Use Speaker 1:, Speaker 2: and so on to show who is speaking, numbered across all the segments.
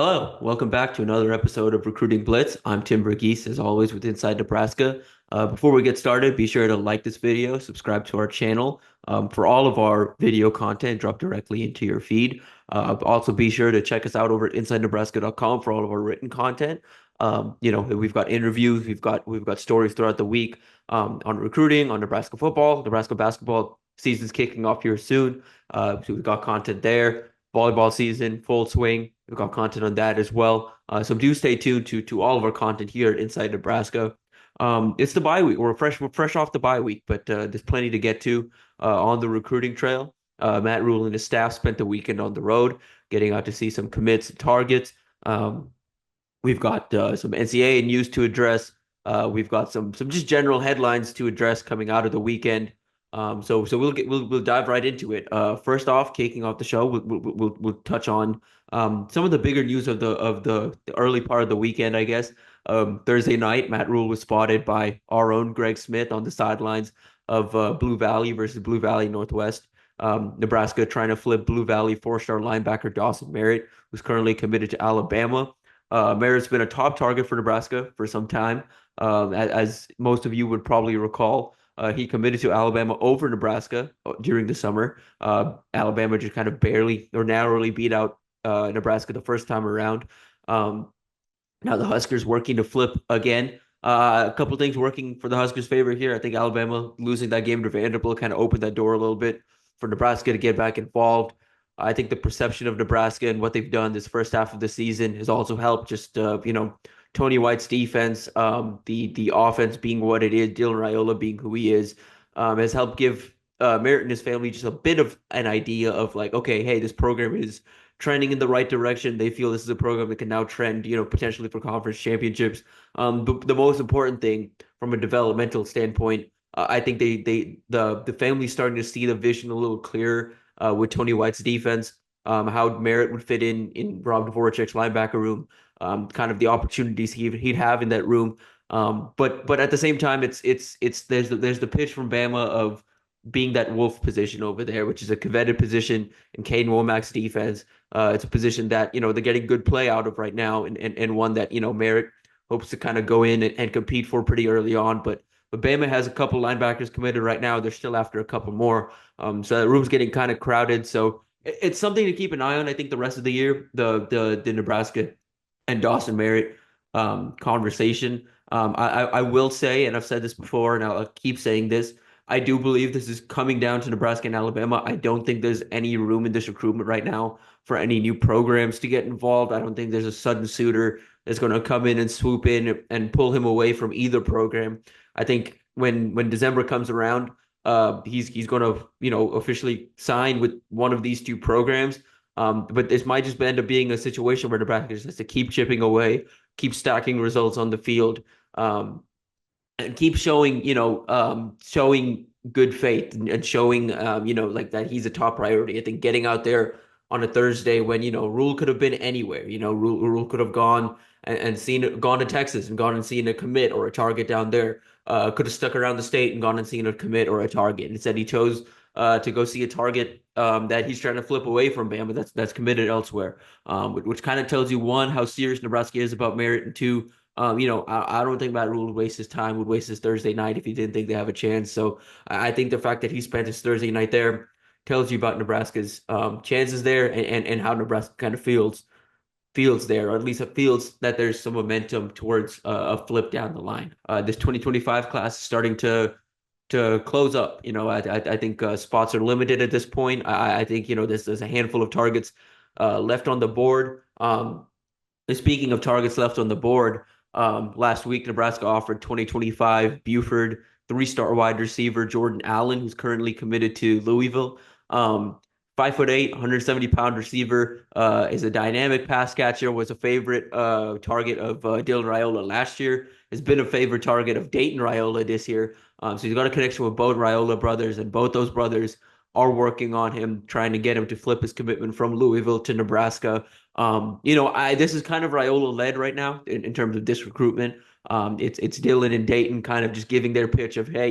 Speaker 1: Hello, welcome back to another episode of Recruiting Blitz. I'm Tim Verghese, as always, with Inside Nebraska. Before we get started, be sure to like this video, subscribe to our channel for all of our video content drop directly into your feed. Also, be sure to check us out over at InsideNebraska.com for all of our written content. We've got interviews, we've got stories throughout the week on recruiting, on Nebraska football, Nebraska basketball season's kicking off here soon. So we've got content there. Volleyball season, full swing. We've got content on that as well. So do stay tuned to all of our content here at Inside Nebraska. It's the bye week. We're fresh off the bye week, but there's plenty to get to on the recruiting trail. Matt Rhule and his staff spent the weekend on the road, getting out to see some commits and targets. Um, we've got some NCAA news to address. We've got some just general headlines to address coming out of the weekend. So we'll dive right into it. First off, kicking off the show, we'll touch on some of the bigger news of the early part of the weekend, I guess. Thursday night, Matt Rhule was spotted by our own Greg Smith on the sidelines of Blue Valley versus Blue Valley Northwest. Nebraska trying to flip Blue Valley four-star linebacker Dawson Merritt, who's currently committed to Alabama. Merritt's been a top target for Nebraska for some time. As most of you would probably recall, he committed to Alabama over Nebraska during the summer. Alabama just kind of barely or narrowly beat out Nebraska the first time around. Um, Now the Huskers working to flip again. A couple things working for the Huskers' favor here. I think Alabama losing that game to Vanderbilt kind of opened that door a little bit for Nebraska to get back involved. I think the perception of Nebraska and what they've done this first half of the season has also helped. Just Tony White's defense, the offense being what it is, Dylan Raiola being who he is, has helped give Merritt and his family just a bit of an idea of like, okay, hey, this program is trending in the right direction. They feel this is a program that can now trend, potentially for conference championships. The most important thing from a developmental standpoint, I think the family's starting to see the vision a little clearer with Tony White's defense, how Merritt would fit in Rob Dvorakic's linebacker room, kind of the opportunities he'd have in that room. But at the same time, there's the pitch from Bama of being that wolf position over there, which is a coveted position in Caden Womack's defense. It's a position that, they're getting good play out of right now and one that, Merritt hopes to kind of go in and compete for pretty early on. But Bama has a couple linebackers committed right now. They're still after a couple more. So that room's getting kind of crowded. So it's something to keep an eye on. I think the rest of the year, the Nebraska and Dawson Merritt conversation. I will say, and I've said this before, and I'll keep saying this. I do believe this is coming down to Nebraska and Alabama. I don't think there's any room in this recruitment right now for any new programs to get involved. I don't think there's a sudden suitor that's going to come in and swoop in and pull him away from either program. I think when December comes around, he's going to officially sign with one of these two programs. But this might just end up being a situation where Nebraska just has to keep chipping away, keep stacking results on the field. And keep showing, showing good faith and showing, like that he's a top priority. I think getting out there on a Thursday when, Rhule could have been anywhere, Rhule could have gone to Texas and gone and seen a commit or a target down there. Could have stuck around the state and gone and seen a commit or a target. Instead, he chose to go see a target that he's trying to flip away from Bama that's committed elsewhere, which kind of tells you, one, how serious Nebraska is about Merritt, and two, I don't think Matt Rhule would waste his time, would waste his Thursday night if he didn't think they have a chance. So I think the fact that he spent his Thursday night there tells you about Nebraska's chances there and how Nebraska kind of feels there, or at least it feels that there's some momentum towards a flip down the line. This 2025 class is starting to close up. I think spots are limited at this point. I think there's a handful of targets left on the board. Speaking of targets left on the board, last week Nebraska offered 2025 Buford three-star wide receiver Jordan Allen, who's currently committed to Louisville. 5'8", 170-pound receiver, is a dynamic pass catcher, was a favorite target of Dylan Raiola last year, has been a favorite target of Dayton Raiola this year. So he's got a connection with both Raiola brothers, and both those brothers are working on him, trying to get him to flip his commitment from Louisville to Nebraska. This is kind of Raiola led right now in terms of this recruitment. It's Dylan and Dayton kind of just giving their pitch of, hey,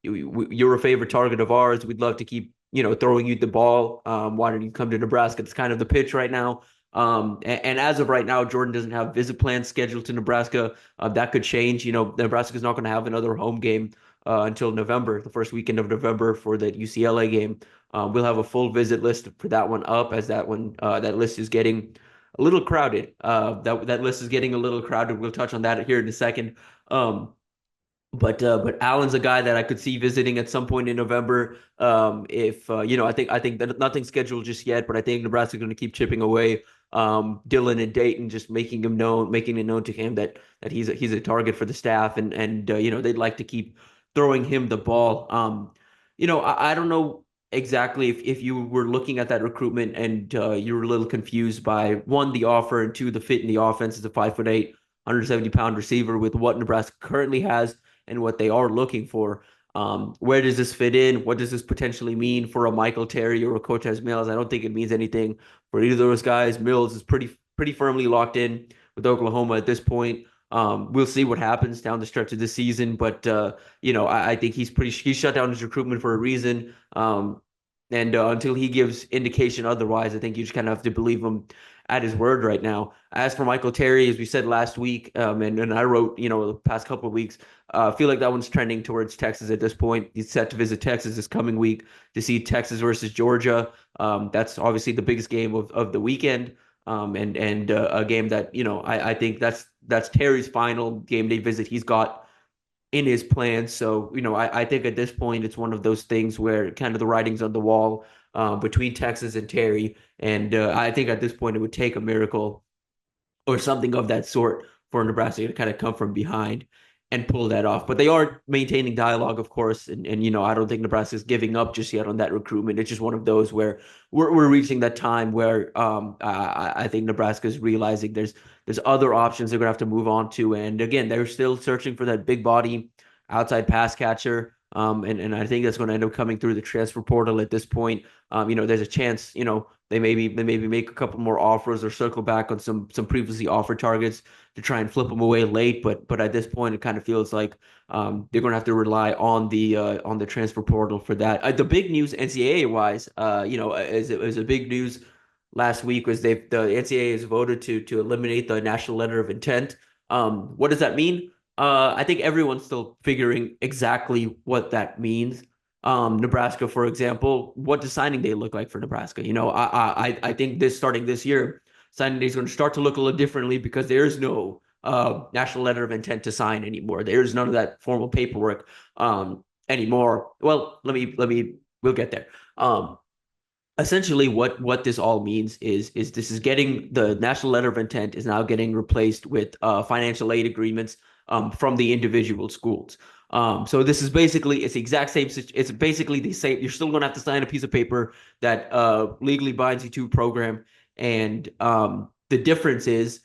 Speaker 1: you're a favorite target of ours. We'd love to keep throwing you the ball. Why don't you come to Nebraska? It's kind of the pitch right now. And as of right now, Jordan doesn't have visit plans scheduled to Nebraska. That could change. Nebraska's not going to have another home game until November, the first weekend of November for the UCLA game. We'll have a full visit list for that one up, as that list is getting a little crowded. That list is getting a little crowded. We'll touch on that here in a second. Um, but Allen's a guy that I could see visiting at some point in November. If I think that nothing's scheduled just yet, but I think Nebraska's going to keep chipping away. Dylan and Dayton, just making it known to him that he's a target for the staff, and they'd like to keep throwing him the ball. I don't know exactly if you were looking at that recruitment and you were a little confused by one, the offer, and two, the fit in the offense as a 5'8", 170-pound receiver with what Nebraska currently has and what they are looking for. Where does this fit in? What does this potentially mean for a Michael Terry or a Cortez Mills? I don't think it means anything for either of those guys. Mills is pretty firmly locked in with Oklahoma at this point. We'll see what happens down the stretch of the season, but I think he's shut down his recruitment for a reason. And until he gives indication otherwise, I think you just kind of have to believe him at his word right now. As for Michael Terry, as we said last week, and I wrote, the past couple of weeks, I feel like that one's trending towards Texas at this point. He's set to visit Texas this coming week to see Texas versus Georgia. That's obviously the biggest game of the weekend, and a game that I think that's Terry's final game day visit he's got in his plans. So, I think at this point it's one of those things where kind of the writing's on the wall between Texas and Terry. And I think at this point it would take a miracle or something of that sort for Nebraska to kind of come from behind and pull that off. But they are maintaining dialogue, of course, and I don't think Nebraska is giving up just yet on that recruitment. It's just one of those where we're reaching that time where I think Nebraska is realizing there's other options they're gonna have to move on to, and again, they're still searching for that big body outside pass catcher. And I think that's going to end up coming through the transfer portal at this point. There's a chance, they maybe make a couple more offers or circle back on some previously offered targets to try and flip them away late. But at this point, it kind of feels like they're going to have to rely on the transfer portal for that. The big news NCAA wise, is a big news last week was the NCAA has voted to eliminate the national letter of intent. What does that mean? I think everyone's still figuring exactly what that means. Nebraska, for example, what does signing day look like for Nebraska? I think starting this year, signing day is going to start to look a little differently because there is no national letter of intent to sign anymore. There's none of that formal paperwork anymore. Well, we'll get there. Essentially what this all means is this is getting the national letter of intent is now getting replaced with financial aid agreements from the individual schools. So this is basically it's the exact same. It's basically the same. You're still going to have to sign a piece of paper that legally binds you to a program, and the difference is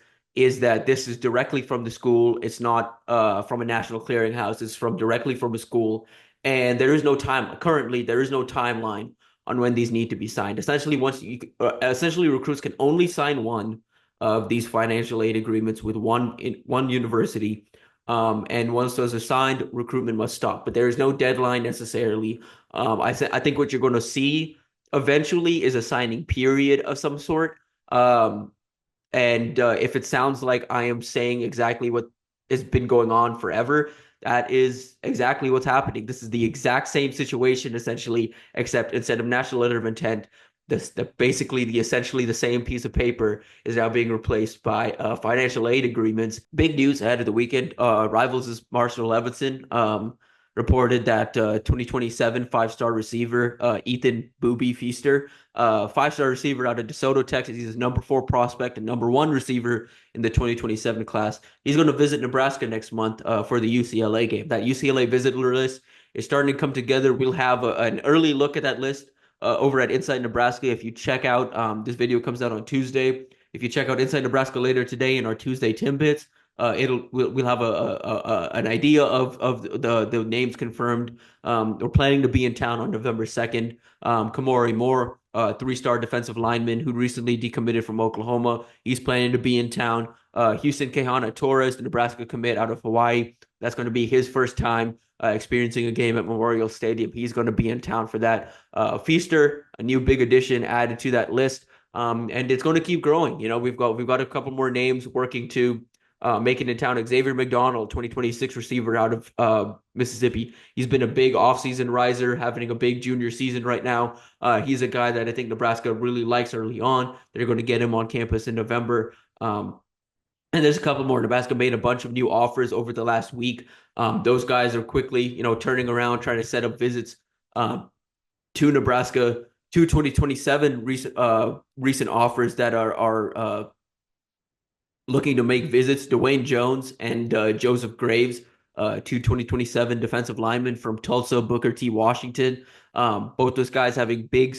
Speaker 1: that this is directly from the school. It's not from a national clearinghouse. It's from directly from a school, and there is no time. Currently, there is no timeline on when these need to be signed. Essentially, recruits can only sign one of these financial aid agreements with one university. And once those are signed, recruitment must stop. But there is no deadline necessarily. I think what you're going to see eventually is a signing period of some sort. And if it sounds like I am saying exactly what has been going on forever, that is exactly what's happening. This is the exact same situation, essentially, except instead of national letter of intent, essentially the same piece of paper is now being replaced by financial aid agreements. Big news ahead of the weekend. Rivals' Marshall Levinson reported that 2027 five-star receiver Ethan Booby Feaster, five-star receiver out of DeSoto, Texas. He's a number 4 prospect and number 1 receiver in the 2027 class. He's going to visit Nebraska next month for the UCLA game. That UCLA visitor list is starting to come together. We'll have an early look at that list over at Inside Nebraska. If you check out, this video comes out on Tuesday. If you check out Inside Nebraska later today in our Tuesday Timbits, we'll have an idea of the names confirmed. We're planning to be in town on November 2nd. Kamori Moore, 3-star defensive lineman who recently decommitted from Oklahoma. He's planning to be in town. Houston Kehana Torres, the Nebraska commit out of Hawaii. That's going to be his first time experiencing a game at Memorial Stadium. He's going to be in town for that. Feaster, a new big addition added to that list. And it's going to keep growing. We've got a couple more names working to make it in town. Xavier McDonald, 2026 receiver out of Mississippi. He's been a big offseason riser, having a big junior season right now. He's a guy that I think Nebraska really likes early on. They're going to get him on campus in November. And there's a couple more. Nebraska made a bunch of new offers over the last week. Those guys are quickly, turning around, trying to set up visits um, to Nebraska to 2027. Recent offers that are looking to make visits. Dwayne Jones and Joseph Graves, two 2027 defensive linemen from Tulsa, Booker T. Washington. Both those guys having big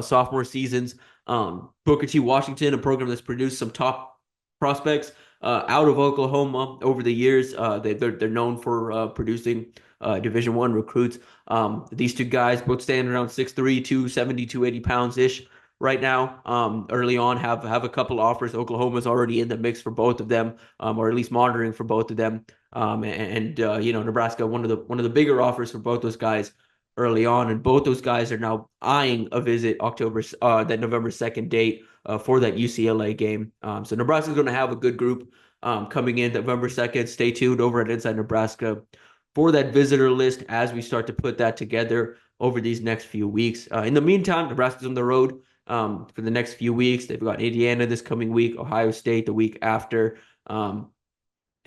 Speaker 1: sophomore seasons. Booker T. Washington, a program that's produced some top prospects out of Oklahoma over the years. They're known for producing Division I recruits. These two guys both stand around 6'3", 270, 280 pounds ish right now. Early on, have a couple offers. Oklahoma's already in the mix for both of them, or at least monitoring for both of them. Nebraska one of the bigger offers for both those guys early on, and both those guys are now eyeing a visit that November 2nd date for that UCLA game. So Nebraska's going to have a good group coming in November 2nd. Stay tuned over at Inside Nebraska for that visitor list as we start to put that together over these next few weeks. In the meantime, Nebraska's on the road for the next few weeks. They've got Indiana this coming week, Ohio State the week after, and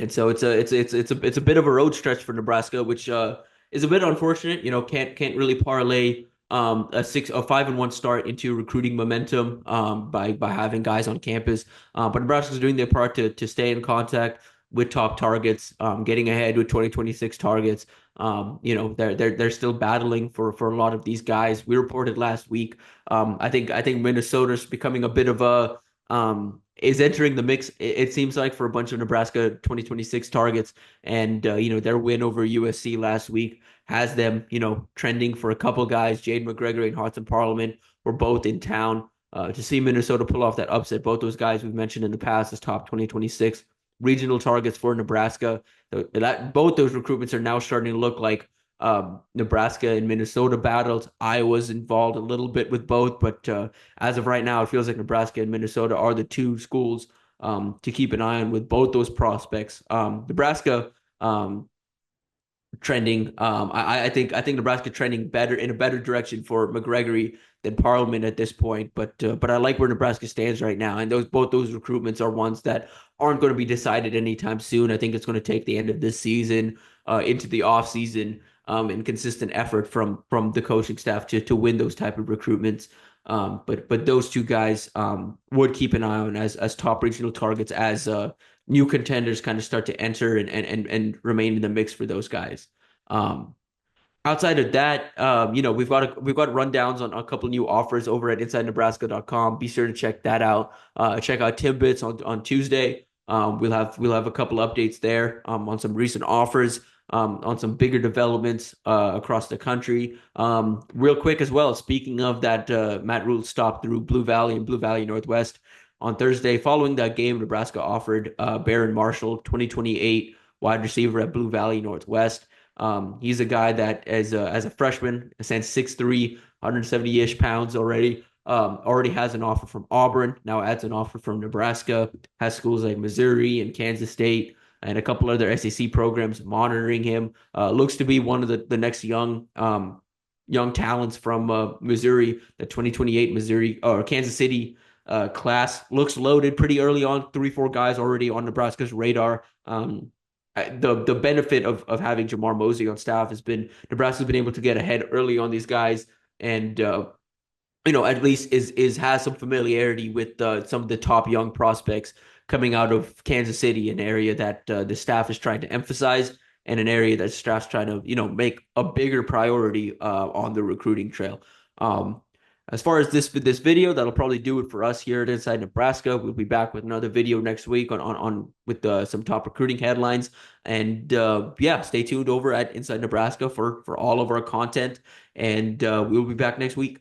Speaker 1: so it's a bit of a road stretch for Nebraska, which is a bit unfortunate. Can't really parlay a 5-1 start into recruiting momentum by having guys on campus. But Nebraska's doing their part to stay in contact with top targets, getting ahead with 2026 targets. They're still battling for a lot of these guys. We reported last week. I think Minnesota's becoming a bit of a is entering the mix. It seems like for a bunch of Nebraska 2026 targets, and their win over USC last week has them trending for a couple guys. Jade McGregor and Hudson Parliament were both in town. To see Minnesota pull off that upset, both those guys we've mentioned in the past as top 2026 regional targets for Nebraska. Both those recruitments are now starting to look like Nebraska and Minnesota battles. Iowa's involved a little bit with both, but as of right now, it feels like Nebraska and Minnesota are the two schools to keep an eye on with both those prospects. Nebraska trending. I think Nebraska trending better in a better direction for McGregory than Parliament at this point. But I like where Nebraska stands right now, and both those recruitments are ones that aren't going to be decided anytime soon. I think it's going to take the end of this season into the off season and consistent effort from the coaching staff to win those type of recruitments. But those two guys would keep an eye on as top regional targets as new contenders kind of start to enter and remain in the mix for those guys. Um, Outside of that, we've got rundowns on a couple new offers over at InsideNebraska.com. Be sure to check that out. Check out Timbits on Tuesday. We'll have a couple updates there on some recent offers, on some bigger developments across the country. Real quick as well. Speaking of that, Matt Rhule stop through Blue Valley and Blue Valley Northwest on Thursday. Following that game, Nebraska offered Barron Marshall, 2028 wide receiver at Blue Valley Northwest. He's a guy that as a freshman stands 6'3", 170-ish pounds already. Already has an offer from Auburn, now adds an offer from Nebraska, has schools like Missouri and Kansas State and a couple other SEC programs monitoring him. Looks to be one of the next young talents from Missouri, the 2028 Missouri or Kansas City class. Looks loaded pretty early on, 3-4 guys already on Nebraska's radar. The benefit of having Jamar Mosey on staff has been Nebraska's been able to get ahead early on these guys, and at least is has some familiarity with some of the top young prospects coming out of Kansas City, an area that the staff is trying to emphasize, and an area that staff's trying to make a bigger priority on the recruiting trail. As far as this video, that'll probably do it for us here at Inside Nebraska. We'll be back with another video next week on with some top recruiting headlines. And stay tuned over at Inside Nebraska for all of our content. And we'll be back next week.